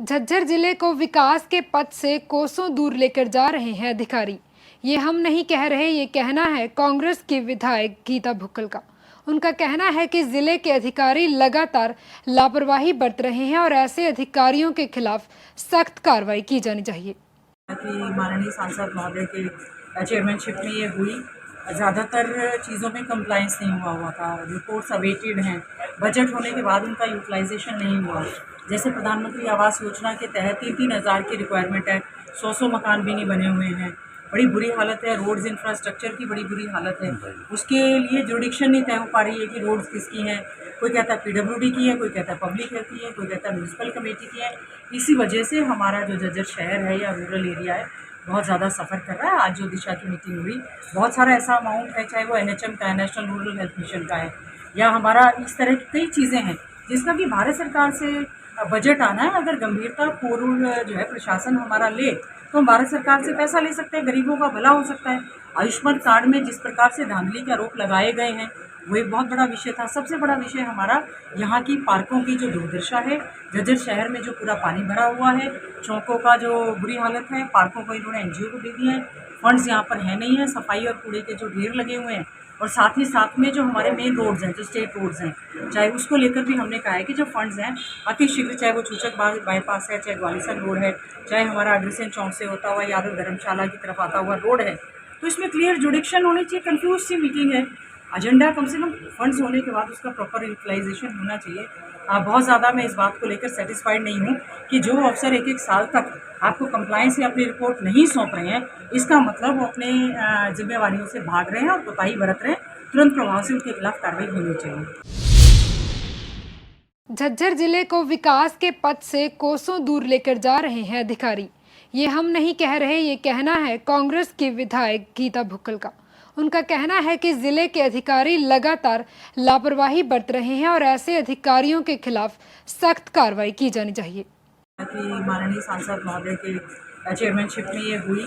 झज्जर जिले को विकास के पथ से कोसों दूर लेकर जा रहे हैं अधिकारी। ये हम नहीं कह रहे, ये कहना है कांग्रेस की विधायक गीता भुक्कल का। उनका कहना है कि जिले के अधिकारी लगातार लापरवाही बरत रहे हैं और ऐसे अधिकारियों के खिलाफ सख्त कार्रवाई की जानी चाहिए। कि माननीय सांसद महोदय के चेयरमैनशिप में ये हुई। ज़्यादातर चीज़ों में कंप्लायंस नहीं हुआ था, रिपोर्ट्स अवेटेड हैं, बजट होने के बाद उनका यूटिलाइजेशन नहीं हुआ। जैसे प्रधानमंत्री आवास योजना के तहत 3-3 हज़ार की रिक्वायरमेंट है, 100 मकान भी नहीं बने हुए हैं, बड़ी बुरी हालत है। रोड्स इंफ्रास्ट्रक्चर की बड़ी बुरी हालत है, उसके लिए जुडिक्शन नहीं तय हो पा रही है कि रोड्स किसकी हैं। कोई कहता है पीडब्ल्यूडी की है, कोई कहता है पब्लिक हेल्थ की है, कोई कहता है म्यूनसिपल कमेटी की है। इसी वजह से हमारा जो झज्जर शहर है या रूरल एरिया है बहुत ज़्यादा सफ़र कर रहा है। आज जो दिशा की मीटिंग हुई, बहुत सारा ऐसा अमाउंट है, चाहे वो NHM का है, नेशनल रूरल हेल्थ मिशन का है, या हमारा इस तरह की कई चीज़ें हैं जिसका कि भारत सरकार से बजट आना है। अगर गंभीरता पूर्व जो है प्रशासन हमारा ले तो हम भारत सरकार से पैसा ले सकते हैं, गरीबों का भला हो सकता है। आयुष्मान कार्ड में जिस प्रकार से धांधली के आरोप लगाए गए हैं वो एक बहुत बड़ा विषय था। सबसे बड़ा विषय हमारा यहाँ की पार्कों की जो दुर्दशा है। झज्जर शहर में जो पूरा पानी भरा हुआ है, चौकों का जो बुरी हालत है, पार्कों को इन्होंने NGO को दे दिया है, फंड्स यहाँ पर है नहीं है, सफाई और कूड़े के जो ढेर लगे हुए हैं, और साथ ही साथ में जो हमारे मेन रोड्स हैं, जो स्टेट रोड्स हैं, चाहे उसको लेकर भी हमने कहा है कि जो फंड्स हैं अतिशीघ्र, चाहे वो चूचक बाईपास है, चाहे ग्वालिसन रोड है, चाहे हमारा अग्रसेन चौक से होता हुआ यादव धर्मशाला की तरफ आता हुआ रोड है, तो इसमें क्लियर जुडिक्शन होनी चाहिए। कंफ्यूज सी मीटिंग है, एजेंडा कम से कम फंड्स होने के बाद उसका प्रॉपर यूटिलाइजेशन होना चाहिए। बहुत ज़्यादा मैं इस बात को लेकर सेटिस्फाइड नहीं हूँ कि जो अफसर एक साल तक आपको कंप्लायंस या अपनी रिपोर्ट नहीं सौंप रहे हैं, इसका मतलब वो अपने जिम्मेवारियों से भाग रहे हैं और कोताही बरत रहे हैं। तुरंत प्रभाव से उनके खिलाफ कार्रवाई होनी चाहिए। झज्जर जिले को विकास के पथ से कोसों दूर लेकर जा रहे हैं अधिकारी। ये हम नहीं कह रहे, ये कहना है कांग्रेस की विधायक गीता भुक्कल का। उनका कहना है कि जिले के अधिकारी लगातार लापरवाही बरत रहे हैं और ऐसे अधिकारियों के खिलाफ सख्त कार्रवाई की जानी चाहिए। कि माननीय सांसद महोदय के चेयरमैनशिप में ये हुई।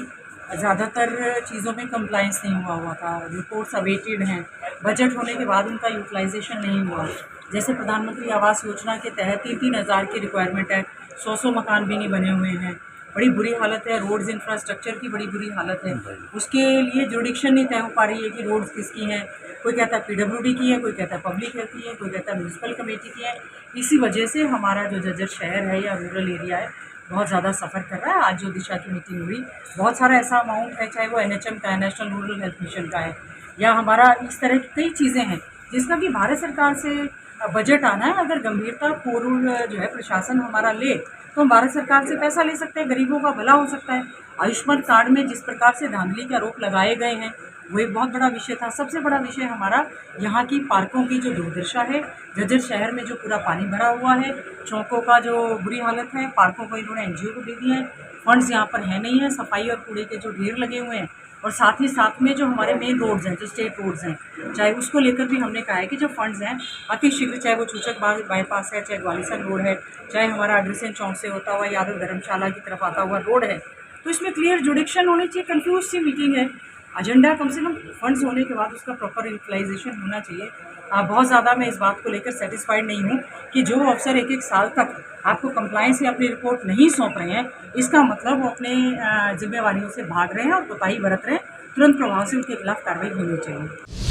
ज़्यादातर चीज़ों में कंप्लायंस नहीं हुआ था, रिपोर्ट्स अवेटेड हैं, बजट होने के बाद उनका यूटिलाइजेशन नहीं हुआ। जैसे प्रधानमंत्री आवास योजना के तहत 3-3 हज़ार की रिक्वायरमेंट है, 100 मकान भी नहीं बने हुए हैं, बड़ी बुरी हालत है। रोड्स इंफ्रास्ट्रक्चर की बड़ी बुरी हालत है, उसके लिए जुडिक्शन नहीं तय हो पा रही है कि रोड्स किसकी हैं। कोई कहता है पीडब्ल्यूडी की है, कोई कहता है पब्लिक हेल्थ की है, कोई कहता है म्यूनसिपल कमेटी की है। इसी वजह से हमारा जो झज्जर शहर है या रूरल एरिया है बहुत ज़्यादा सफ़र कर रहा है। आज जो दिशा की मीटिंग हुई, बहुत सारा ऐसा अमाउंट है, चाहे वो NHM का है, नेशनल रूरल हेल्थ मिशन का है, या हमारा इस तरह की कई चीज़ें हैं जिसका कि भारत सरकार से बजट आना है। अगर गंभीरता पूर्व जो है प्रशासन हमारा ले तो हम भारत सरकार से पैसा ले सकते हैं, गरीबों का भला हो सकता है। आयुष्मान कार्ड में जिस प्रकार से धांधली के आरोप लगाए गए हैं वो एक बहुत बड़ा विषय था। सबसे बड़ा विषय हमारा यहाँ की पार्कों की जो दुर्दशा है। झज्जर शहर में जो पूरा पानी भरा हुआ है, चौकों का जो बुरी हालत है, पार्कों को इन्होंने NGO को दे दिया है, फंड्स यहाँ पर है नहीं है, सफाई और कूड़े के जो ढेर लगे हुए हैं, और साथ ही साथ में जो हमारे मेन रोड्स हैं, जो स्टेट रोड्स हैं, चाहे उसको लेकर भी हमने कहा है कि जो फंड्स हैं अतिशीघ्र, चाहे वो चूचक बाईपास है, चाहे ग्वालिसन रोड है, चाहे हमारा अग्रसेन चौक से होता हुआ यादव धर्मशाला की तरफ आता हुआ रोड है, तो इसमें क्लियर जुडिक्शन होनी चाहिए। कंफ्यूज सी मीटिंग है, एजेंडा कम से कम फंड्स होने के बाद उसका प्रॉपर यूटिलाइजेशन होना चाहिए। बहुत ज़्यादा मैं इस बात को लेकर सेटिस्फाइड नहीं हूँ कि जो अफसर एक साल तक आपको कंप्लायंस या अपनी रिपोर्ट नहीं सौंप रहे हैं, इसका मतलब वो अपने जिम्मेवारियों से भाग रहे हैं और कोताही बरत रहे हैं। तुरंत प्रभाव से उनके खिलाफ कार्रवाई होनी चाहिए।